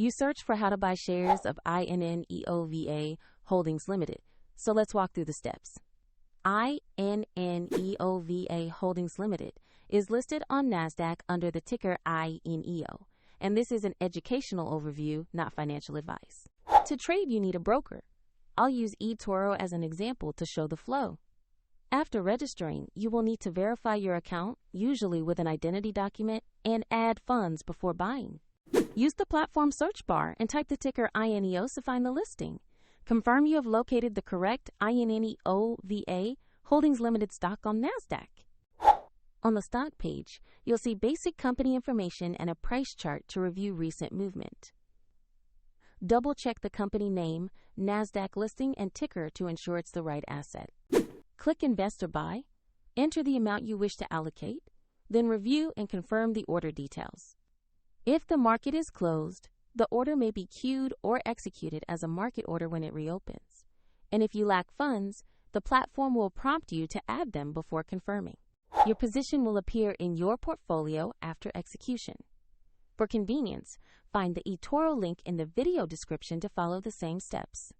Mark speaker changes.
Speaker 1: You search for how to buy shares of INNEOVA Holdings Ltd. So let's walk through the steps. INNEOVA Holdings Ltd. is listed on NASDAQ under the ticker INEO, and this is an educational overview, not financial advice. To trade, you need a broker. I'll use eToro as an example to show the flow. After registering, you will need to verify your account, usually with an identity document, and add funds before buying. Use the platform search bar and type the ticker INEO to find the listing. Confirm you have located the correct INNEOVA Holdings Ltd. stock on NASDAQ. On the stock page, you'll see basic company information and a price chart to review recent movement. Double-check the company name, NASDAQ listing, and ticker to ensure it's the right asset. Click Invest or Buy, enter the amount you wish to allocate, then review and confirm the order details. If the market is closed, the order may be queued or executed as a market order when it reopens. And if you lack funds, the platform will prompt you to add them before confirming. Your position will appear in your portfolio after execution. For convenience, find the eToro link in the video description to follow the same steps.